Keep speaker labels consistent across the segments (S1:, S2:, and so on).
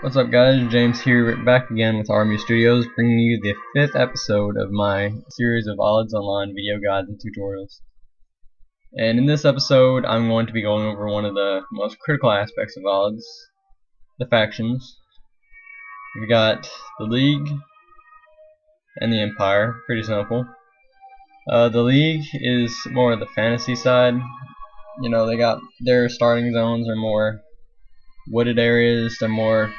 S1: What's up guys, James here, back again with RMU Studios, bringing you the 5th episode of my series of OLEDs Online video guides and tutorials. And in this episode, I'm going to be going over one of the most critical aspects of OLEDs, the factions. We've got the League and the Empire, pretty simple. The League is more of the fantasy side. You know, they got their starting zones are more wooded areas, they're more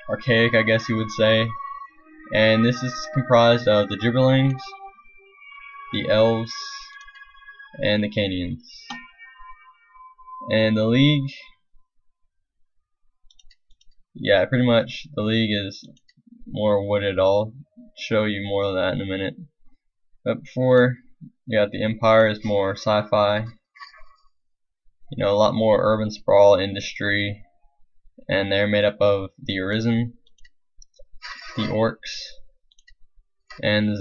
S1: archaic, I guess you would say. And this is comprised of the Gibberlings, the Elves, and the Canians. And the League, yeah, pretty much the League is more wooded. I'll show you more of that in a minute. But before, you got the Empire is more sci-fi. You know, a lot more urban sprawl industry. And they're made up of the Arisen, the Orcs, and the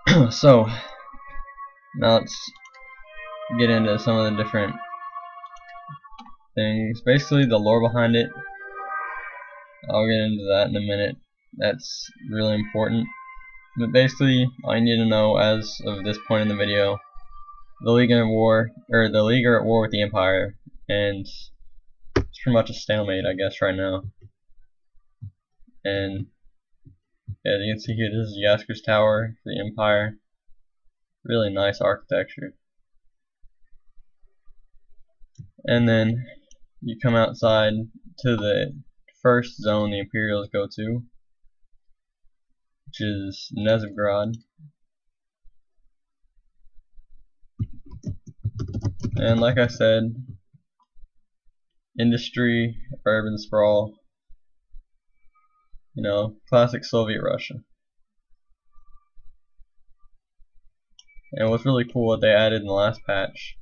S1: Zetaganians. So, now let's get into some of the different things. Basically, the lore behind it. I'll get into that in a minute. That's really important. But basically, all you need to know as of this point in the video, the League are at war with the Empire, and it's pretty much a stalemate, I guess, right now. And yeah, you can see here, this is Yasker's Tower for the Empire. Really nice architecture. And then you come outside to the first zone the Imperials go to, which is Nezhgrad. And like I said, industry, urban sprawl, you know, classic Soviet Russia. And what's really cool, what they added in the last patch,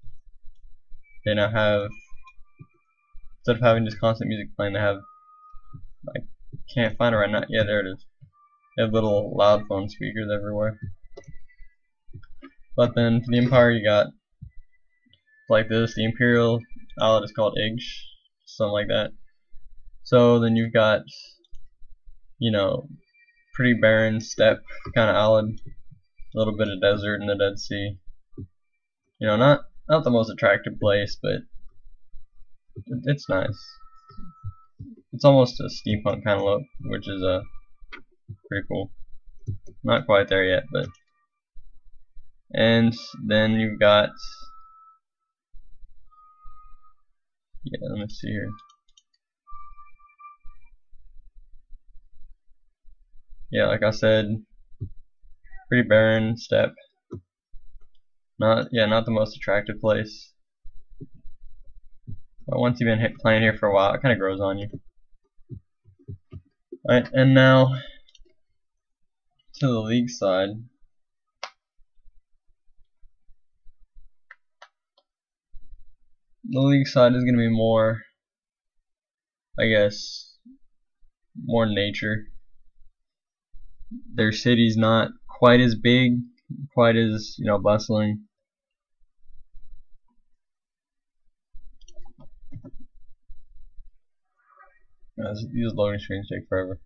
S1: they now have, instead of having just constant music playing, they have, I can't find it right now, yeah, there it is. They have little loud phone speakers everywhere. But then for the Empire you got like this, the Imperial OLED is called IGH, something like that. So then you've got, you know, pretty barren steppe kind of OLED, a little bit of desert in the Dead Sea. You know, not the most attractive place, but it's nice. It's almost a steampunk kind of look, which is pretty cool. Not quite there yet, but. And then you've got, yeah, let me see here. Yeah, like I said, pretty barren steppe. Not the most attractive place. But once you've been playing here for a while, it kind of grows on you. Alright, and now to the League side. The League side is going to be more, I guess, more nature. Their city's not quite as big, quite as, you know, bustling. These loading screens take forever.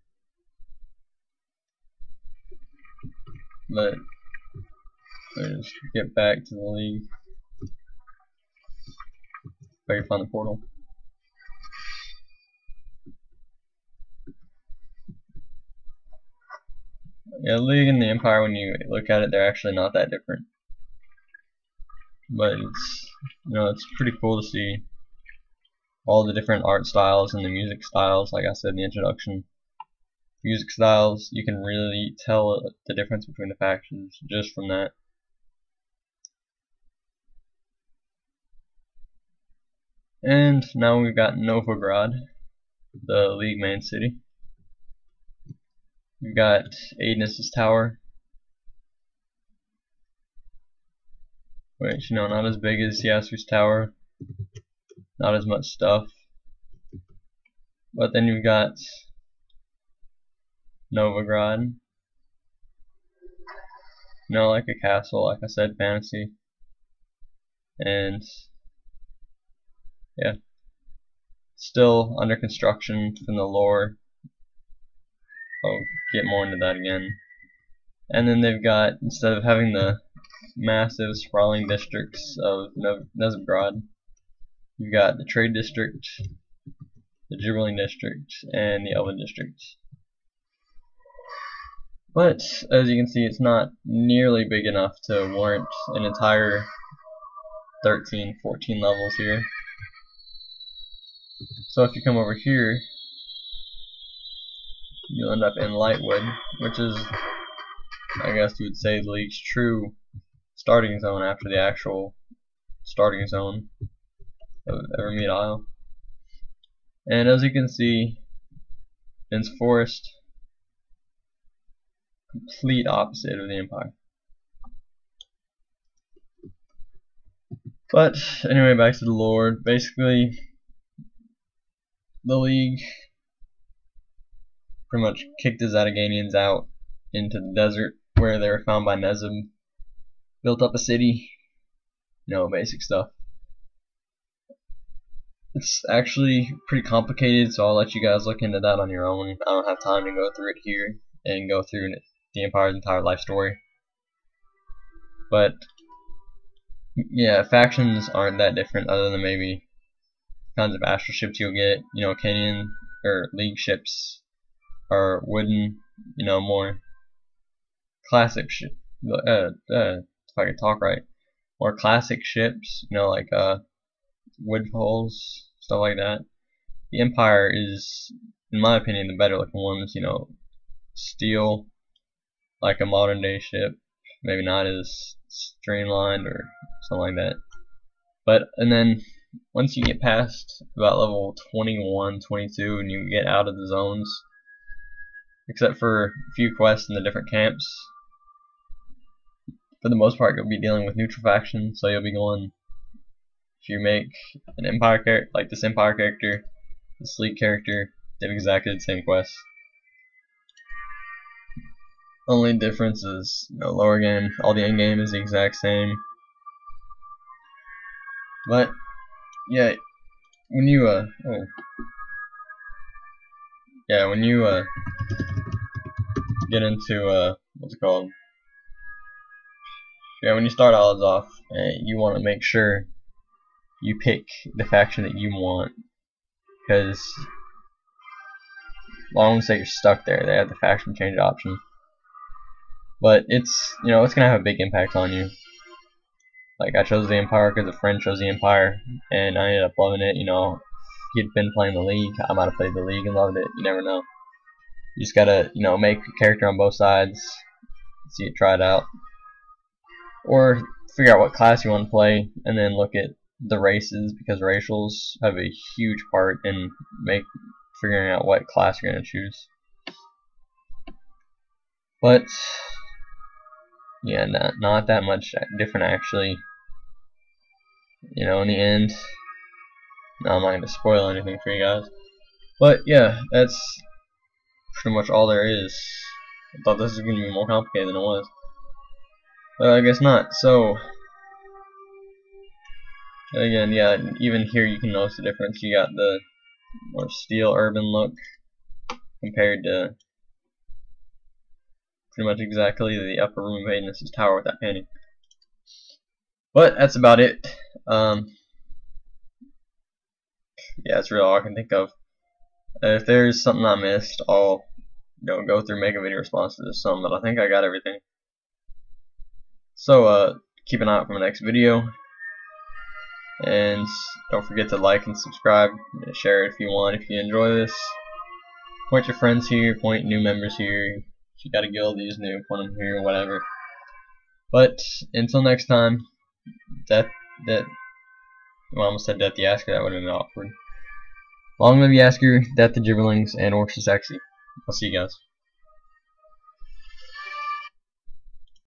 S1: But let's get back to the League. If I can find the portal. Yeah, the League and the Empire, when you look at it, they're actually not that different. But it's, you know, it's pretty cool to see all the different art styles and the music styles. Like I said in the introduction, music styles, you can really tell the difference between the factions just from that. And now we've got Novograd, the League main city. We've got Aidness's Tower, which, you know, not as big as Yasu's Tower, not as much stuff. But then you've got Novograd, you know, like a castle, like I said, fantasy. And yeah, still under construction from the lore. I'll get more into that again. And then they've got, instead of having the massive sprawling districts of Nezhgrad, you've got the Trade District, the Gibberling District, and the Elven District. But, as you can see, it's not nearly big enough to warrant an entire 13, 14 levels here. So if you come over here, you'll end up in Lightwood, which is, I guess you would say, the league's true starting zone after the actual starting zone of Evermead Isle. And as you can see, Dense Forest, complete opposite of the Empire. But anyway, back to the lore. Basically, the League pretty much kicked the Zataganians out into the desert where they were found by Nezub, built up a city, basic stuff. It's actually pretty complicated, so I'll let you guys look into that on your own. I don't have time to go through it here and go through the Empire's entire life story. But yeah, factions aren't that different, other than maybe kinds of astral ships you'll get. Kenyan or League ships are wooden, more classic ship. If I could talk right, more classic ships, like wood hulls, stuff like that. The Empire is, in my opinion, the better looking ones. Steel, like a modern day ship, maybe not as streamlined or something like that. And then once you get past about level 21, 22, and you get out of the zones, except for a few quests in the different camps, for the most part you'll be dealing with neutral factions. So you'll be going, if you make an Empire character, like this Empire character, this League character, they have exactly the same quests. Only difference is, lower game, all the end game is the exact same. But yeah, when you get into what's it called? Yeah, when you start odds off, you want to make sure you pick the faction that you want, because I won't say you're stuck there. They have the faction change option, but it's it's gonna have a big impact on you. Like, I chose the Empire because a friend chose the Empire, and I ended up loving it. If he'd been playing the League, I might have played the League and loved it. You never know. You just gotta make a character on both sides, see it, try it out, or figure out what class you want to play, and then look at the races, because racials have a huge part in figuring out what class you're gonna choose. But yeah, not that much different actually. In the end, no, I'm not gonna spoil anything for you guys. But yeah, that's pretty much all there is. I thought this was gonna be more complicated than it was. I guess not. So again, yeah, even here you can notice the difference. You got the more steel urban look compared to pretty much exactly the upper room of Aidness's tower with that painting. But that's about it. Yeah, that's really all I can think of. If there's something I missed, I'll go through, make a video response to this some, but I think I got everything. So keep an eye out for my next video, and don't forget to like and subscribe, and share it if you want. If you enjoy this, point your friends here, point new members here. If you got a guild that's new, point them here, whatever. But until next time, well, I almost said Death the Asker, that would have been awkward. Long live Yasker, Death the Gibberlings, and Orcs the Sexy. I'll see you guys.